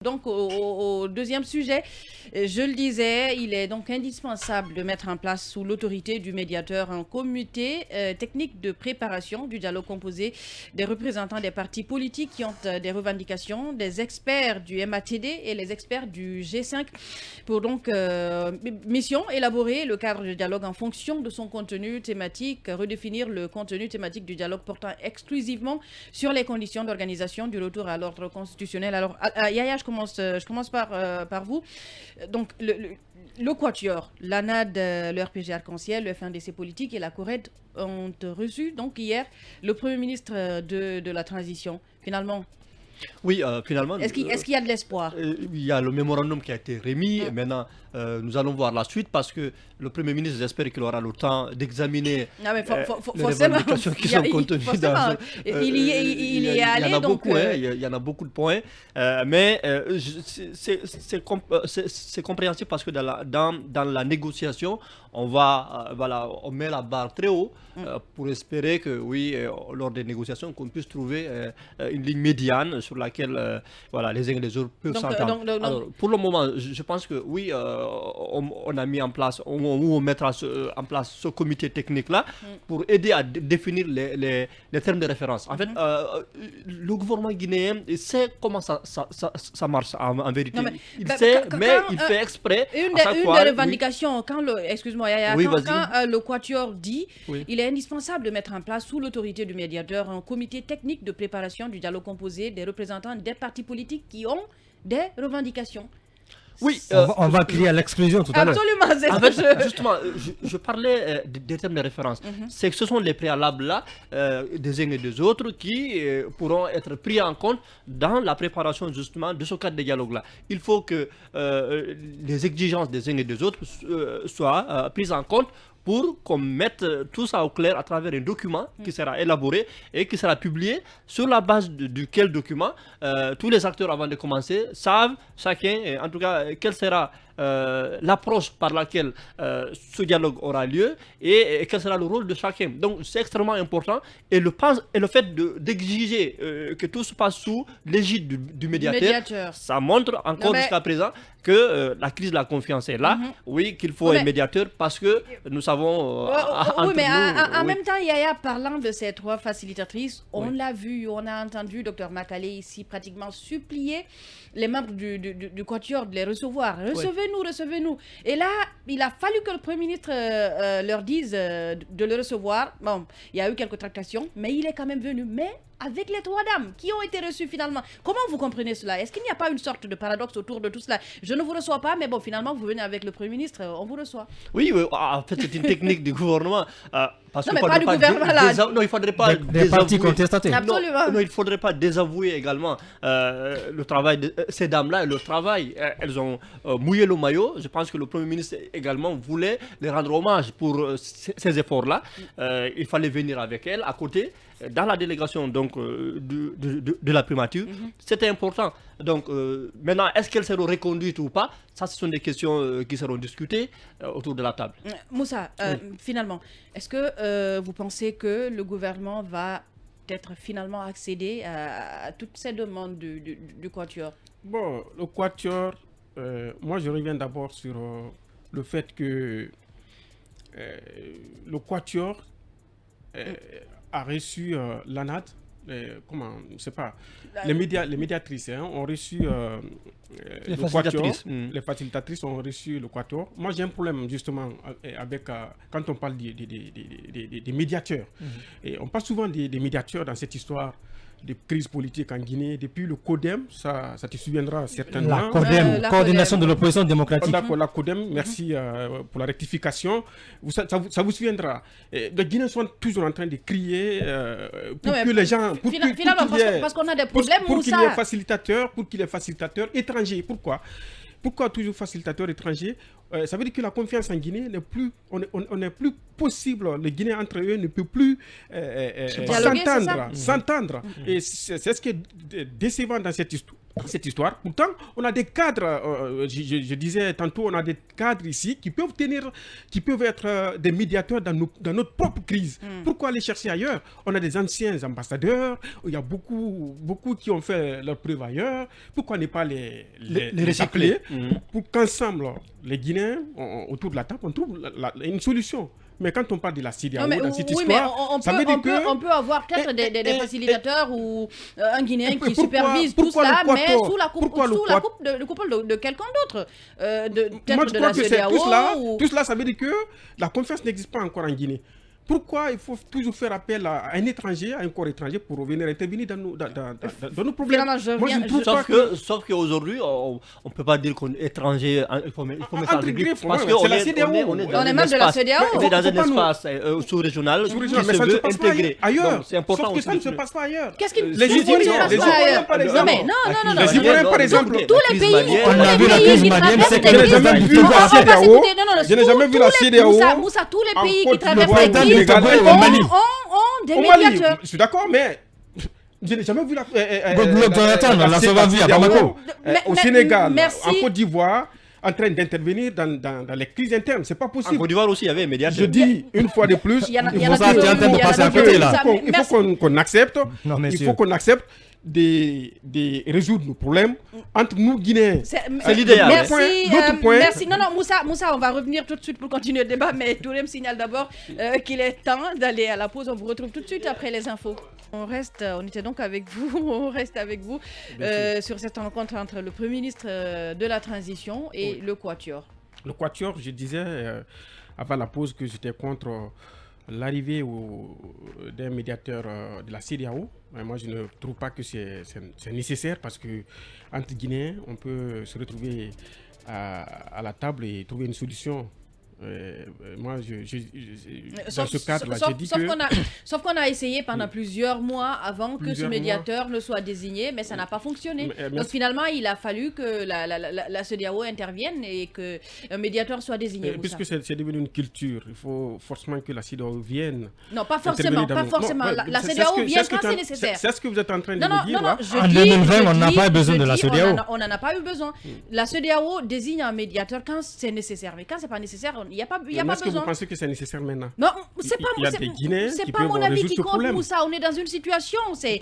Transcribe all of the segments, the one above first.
Donc, au deuxième sujet, je le disais, il est donc indispensable de mettre en place sous l'autorité du médiateur un comité technique de préparation du dialogue composé des représentants des partis politiques qui ont des revendications, des experts du MATD et les experts du G5 pour donc mission élaborer le cadre de dialogue en fonction de son contenu thématique, redéfinir le contenu thématique du dialogue portant exclusivement sur les conditions d'organisation du retour à l'ordre constitutionnel. Alors, Yaya, je commence par vous. Donc, le Quatuor, l'ANAD, le RPG Arc-en-Ciel, le FNDC politique et la CORED ont reçu donc hier le Premier ministre de la transition. Finalement, Oui, finalement, est-ce qu'il y a de l'espoir? il y a le mémorandum qui a été remis. Maintenant, nous allons voir la suite parce que le Premier ministre, j'espère qu'il aura le temps d'examiner les revendications qui sont contenues dans il y est allé. Il y en a donc, beaucoup, il y en a beaucoup de points. Mais c'est compréhensible parce que dans la négociation, on met la barre très haut pour espérer que, oui, lors des négociations, qu'on puisse trouver une ligne médiane sur laquelle les uns et les autres peuvent s'entendre. Alors, pour le moment, je pense que oui, on a mis en place, on mettra en place ce comité technique-là pour aider à définir les termes de référence. En fait, le gouvernement guinéen sait comment ça marche en vérité. Il sait, mais il fait exprès. Une des revendications, excuse-moi, Yaya, oui, quand le Quatuor dit, oui, il est indispensable de mettre en place sous l'autorité du médiateur un comité technique de préparation du dialogue composé des représentants des partis politiques qui ont des revendications. Oui, on va crier à l'exclusion tout à l'heure. Absolument, c'est en fait, justement, je parlais des termes de référence. C'est que ce sont les préalables là, des uns et des autres qui pourront être pris en compte dans la préparation justement de ce cadre de dialogue-là. Il faut que les exigences des uns et des autres soient prises en compte pour qu'on mette tout ça au clair à travers un document qui sera élaboré et qui sera publié, sur la base duquel document tous les acteurs avant de commencer savent chacun, en tout cas, quelle sera l'approche par laquelle ce dialogue aura lieu et quel sera le rôle de chacun. Donc c'est extrêmement important et le fait d'exiger que tout se passe sous l'égide du médiateur, ça montre encore jusqu'à présent que la crise de la confiance est là. Oui, qu'il faut un médiateur parce que nous savons oui, mais en même temps, Yaya, parlant de ces trois facilitatrices, on l'a vu, on a entendu Dr Makale ici pratiquement supplier les membres du Quatuor de les recevoir. Recevez-nous. Et là, il a fallu que le Premier ministre leur dise de le recevoir. Bon, il y a eu quelques tractations, mais il est quand même venu. Mais avec les trois dames qui ont été reçues finalement. Comment vous comprenez cela? Est-ce qu'il n'y a pas une sorte de paradoxe autour de tout cela? Je ne vous reçois pas, mais bon, finalement, vous venez avec le Premier ministre, on vous reçoit. Oui, en fait, c'est une technique du gouvernement. Parce non, mais pas du gouvernement là. Non, il ne faudrait pas des partis contestatés. Absolument. Non, il ne faudrait pas désavouer également le travail de ces dames-là et leur travail. Elles ont mouillé le maillot. Je pense que le Premier ministre également voulait les rendre hommage pour ces efforts-là. Il fallait venir avec elles à côté, dans la délégation donc, de la primature. C'était important. Donc maintenant, est-ce qu'elles seront reconduites ou pas? Ça, ce sont des questions qui seront discutées autour de la table. Moussa, finalement, est-ce que vous pensez que le gouvernement va peut-être finalement accéder à toutes ces demandes du Quatuor? Bon, le Quatuor, moi je reviens d'abord sur le fait que le Quatuor a reçu l'ANAD. Les médiatrices ont reçu les le Quatuor. les facilitatrices ont reçu le Quatuor. Moi, j'ai un problème justement avec quand on parle des médiateurs. Et on parle souvent des médiateurs dans cette histoire de crise politique en Guinée. Depuis le CODEM, ça te souviendra certainement. La CODEM, Coordination de l'opposition démocratique. D'accord, la CODEM, merci pour la rectification. Ça vous souviendra. Les Guinéens sont toujours en train de crier pour que les gens... Parce qu'on a des problèmes, pour qu'il y ait facilitateurs étrangers. Pourquoi toujours facilitateurs étrangers? Ça veut dire que la confiance en Guinée n'est plus, on n'est plus possible. Les Guinéens entre eux ne peuvent plus s'entendre. Et c'est ce qui est décevant dans cette histoire. dans cette histoire. Pourtant, on a des cadres, je disais tantôt, on a des cadres ici qui peuvent être des médiateurs dans notre propre crise. Pourquoi aller chercher ailleurs? On a des anciens ambassadeurs, il y a beaucoup qui ont fait leur preuve ailleurs. Pourquoi ne pas les appeler pour qu'ensemble, les Guinéens, autour de la table, on trouve une solution? Mais quand on parle de la CEDEAO dans cette histoire, ça veut dire que... On peut avoir peut-être des facilitateurs ou un Guinéen qui supervise tout cela, mais sous la coupole de quelqu'un d'autre. Moi, je crois que c'est tout cela, ça veut dire que la confiance n'existe pas encore en Guinée. Pourquoi il faut toujours faire appel à un étranger, à un corps étranger pour venir intervenir dans nos problèmes? Sauf qu'aujourd'hui, on ne peut pas dire qu'on est étranger. Il faut mettre en griffe. Parce qu'on est membre de la CEDEAO. On est dans un espace sous-régional qui se veut intégrer. Ailleurs. C'est important. Sauf que ça ne se passe pas ailleurs. Qu'est-ce qui ne se passe pas ailleurs? Par exemple. Non. Les Ivoiriens, par exemple. Tous les pays Je qui n'ai jamais vu la CEDEAO. Moussa, tous les pays qui traversent la crise ont des médiateurs. Je suis d'accord, mais je n'ai jamais vu la Bamako, au Sénégal, en Côte d'Ivoire, en train d'intervenir dans les crises internes. C'est pas possible. En Côte d'Ivoire aussi, il y avait un médiateur. Je dis une fois de plus, il faut qu'on accepte. Il faut qu'on accepte de résoudre nos problèmes entre nous Guinéens. C'est l'idéal. Merci. Non, Moussa, on va revenir tout de suite pour continuer le débat, mais Touré me signale d'abord qu'il est temps d'aller à la pause. On vous retrouve tout de suite après les infos. On était donc avec vous, on reste avec vous sur cette rencontre entre le Premier ministre de la Transition et le Quatuor. Le Quatuor, je disais avant la pause que j'étais contre l'arrivée d'un médiateur de la CEDEAO. Moi, je ne trouve pas que c'est nécessaire parce que entre Guinéens, on peut se retrouver à la table et trouver une solution. Moi, dans ce cadre-là, j'ai dit que... Sauf qu'on a essayé pendant plusieurs mois avant que ce médiateur ne soit désigné, mais ça n'a pas fonctionné. Donc finalement, il a fallu que la CEDEAO intervienne et qu'un médiateur soit désigné. Puisque c'est devenu une culture, il faut forcément que la CEDEAO vienne. Non, pas forcément. La CEDEAO vient quand c'est nécessaire. C'est ce que vous êtes en train de me dire. Non, en 2020, on n'a pas besoin de la CEDEAO. On n'en a pas eu besoin. La CEDEAO désigne un médiateur quand c'est nécessaire, mais quand c'est pas nécessaire, il n'y a pas besoin. Est-ce que vous pensez que c'est nécessaire maintenant? Non, c'est pas mon avis qui compte, Moussa. On est dans une situation. Mon avis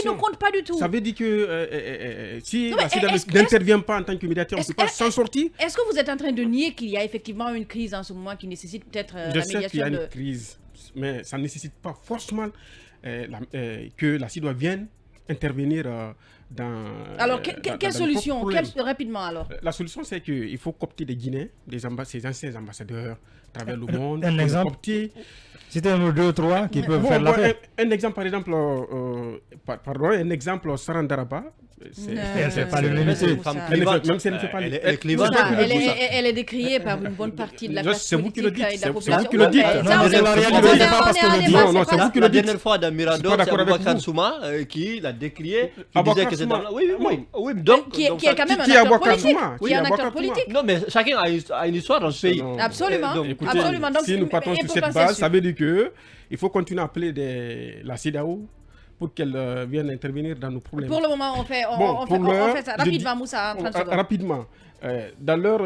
ne compte pas du tout. Ça veut dire que si la CEDEAO n'intervient pas en tant que médiateur, on ne peut pas s'en sortir? Est-ce que vous êtes en train de nier qu'il y a effectivement une crise en ce moment qui nécessite peut-être la médiation? Je sais qu'il y a une crise, mais ça ne nécessite pas forcément que la CEDEAO vienne intervenir alors, quelle solution? Rapidement alors. La solution, c'est qu'il faut coopter des Guinéens, ces anciens ambassadeurs à travers le monde. Un exemple. C'était un ou deux ou trois qui peuvent faire l'affaire. Un exemple, par exemple, un exemple, Sarandaraba. C'est pas le même même si elle ne fait pas elle est décriée par une bonne partie de la classe politique et de la population. C'est vous qui le dites. Non, c'est vous qui le dites. La dernière fois dans Mirador, c'est Aboubacar Souma qui l'a décrié. Qui disait que c'est dans... Oui, donc... Qui est quand même un acteur politique. Non, mais chacun a une histoire dans ce pays. Absolument. Si nous partons sur cette base, ça veut dire qu'il faut continuer à appeler la CEDEAO pour qu'elle vienne intervenir dans nos problèmes. Pour le moment, on fait ça. Rapidement, Moussa, en 30 secondes. Rapidement. Dans leur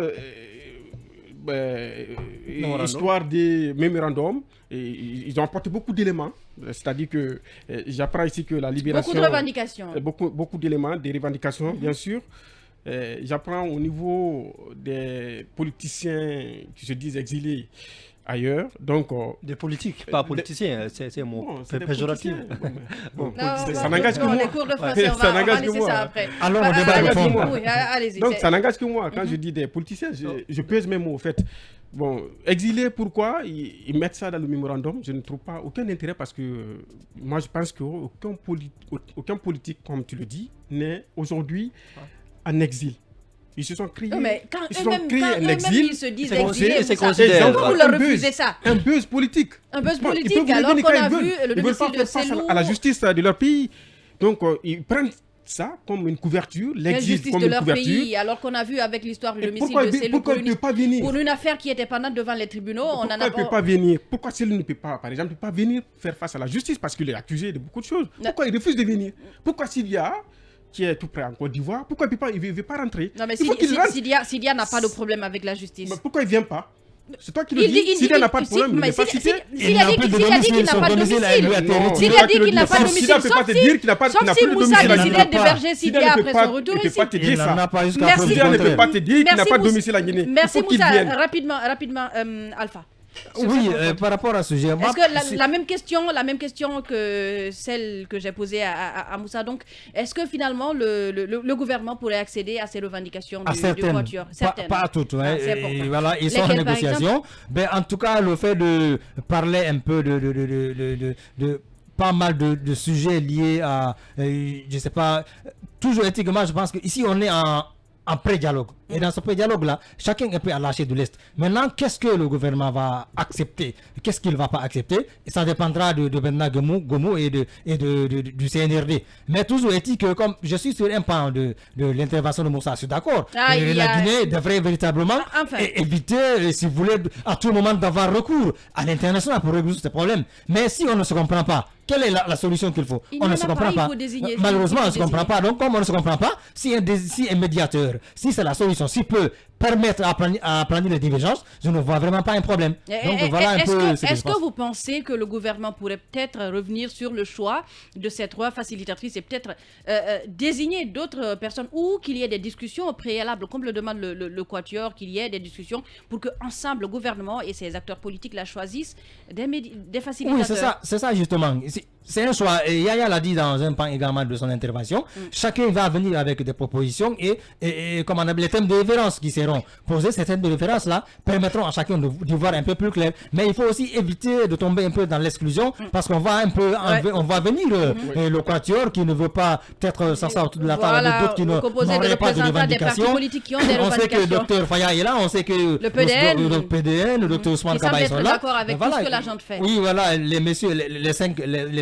histoire des mémorandums, ils ont apporté beaucoup d'éléments. C'est-à-dire que j'apprends ici que la libération... Beaucoup de revendications. Beaucoup d'éléments, des revendications, bien sûr. J'apprends au niveau des politiciens qui se disent exilés ailleurs, donc... des politiques, pas politiciens, c'est un mot péjoratif. Ça n'engage que moi. Les cours de français, on va laisser ça après. Alors, on débat de fond. Allez-y. Donc, ça n'engage que moi. Quand je dis des politiciens, je pèse mes mots, en fait. Bon, exilés, pourquoi ils mettent ça dans le mémorandum? Je ne trouve pas aucun intérêt parce que moi, je pense qu'aucun politique, comme tu le dis, n'est aujourd'hui en exil. Ils se sont créés, un exil. Ils se disent exilés. Pourquoi vous leur refusez ça? Un buzz politique. Un buzz politique, alors qu'on a vu le domicile de Cellou. À la justice de leur pays. Donc, ils prennent ça comme une couverture, l'exil comme une couverture. Pays, alors qu'on a vu avec l'histoire du domicile de Cellou pour une affaire qui était pendante devant les tribunaux. Pourquoi il ne peut pas venir? Pourquoi Cellou ne peut pas, par exemple, pas venir faire face à la justice parce qu'il est accusé de beaucoup de choses? Pourquoi il refuse de venir? Pourquoi s'il y a qui est tout près en Côte d'Ivoire, pourquoi il ne veut pas rentrer? Non, mais Il faut qu'il rentre. Sidia n'a pas de problème avec la justice. Mais pourquoi il ne vient pas? C'est toi qui le dis. Sidia n'a pas de problème, il n'est pas cité. S'il a dit qu'il n'a pas de domicile, s'il a dit qu'il n'a pas de domicile, Sidia ne peut pas te dire qu'il n'a pas de domicile. Sidia décidait d'héberger Sidia après son retour ici. Il ne peut pas te dire ça. Merci. Sidia ne peut pas te dire qu'il n'a pas de domicile en Guinée. Merci Moussa. Rapidement, Alpha. Oui, par rapport à ce sujet. Est-ce que la même question que celle que j'ai posée à Moussa, donc, est-ce que finalement le gouvernement pourrait accéder à ces revendications du Quatuor? Pas à toutes. Et voilà, ils sont en négociation. Ben, en tout cas, le fait de parler un peu de pas mal de sujets liés à, je sais pas, toujours éthiquement, je pense qu'ici on est en pré-dialogue. Et dans ce pré-dialogue-là, chacun est prêt à lâcher de l'Est. Maintenant, qu'est-ce que le gouvernement va accepter? Qu'est-ce qu'il ne va pas accepter? Et ça dépendra de Bernard Gomo et du CNRD. Mais toujours est-il que, comme je suis sur un pan de l'intervention de Moussa, je suis d'accord. La Guinée devrait véritablement éviter, si vous voulez, à tout moment d'avoir recours à l'international pour résoudre ces problèmes. Mais si on ne se comprend pas, quelle est la solution qu'il faut? On ne se comprend pas. Malheureusement, on ne se comprend pas. Donc, comme on ne se comprend pas, si un médiateur, si c'est la solution, s'il peut permettre à planir les divergences, je ne vois vraiment pas un problème. Donc, voilà un peu ce que Est-ce que vous pensez que le gouvernement pourrait peut-être revenir sur le choix de cette loi facilitatrice et peut-être désigner d'autres personnes ou qu'il y ait des discussions au préalable, comme le demande le Quatuor, qu'il y ait des discussions pour que ensemble le gouvernement et ses acteurs politiques la choisissent des facilitateurs? Oui, c'est ça justement. C'est un choix. Et Yaya l'a dit dans un pan également de son intervention. Chacun va venir avec des propositions et comme on appelle les thèmes de référence qui seront posés. Ces thèmes de référence là permettront à chacun de voir un peu plus clair. Mais il faut aussi éviter de tomber un peu dans l'exclusion parce qu'on va un peu on va venir le Quatuor qui ne veut pas peut-être s'asseoir autour de la table avec d'autres qui n'auraient pas de revendications. On sait que le docteur Faya est là, on sait que le PDN, le docteur Ousmane Kaba sont là. D'accord avec tout ce que l'agent fait. Oui, voilà, les messieurs, les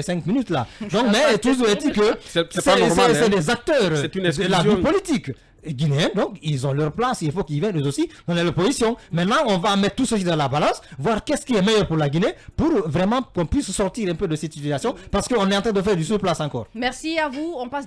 5 minutes là. Donc, mais toujours est-il que c'est des acteurs de la vie politique guinéenne, donc ils ont leur place, il faut qu'ils viennent eux aussi dans leur position. Maintenant, on va mettre tout ceci dans la balance, voir qu'est-ce qui est meilleur pour la Guinée, pour vraiment qu'on puisse sortir un peu de cette situation, parce qu'on est en train de faire du surplace encore. Merci à vous, on passe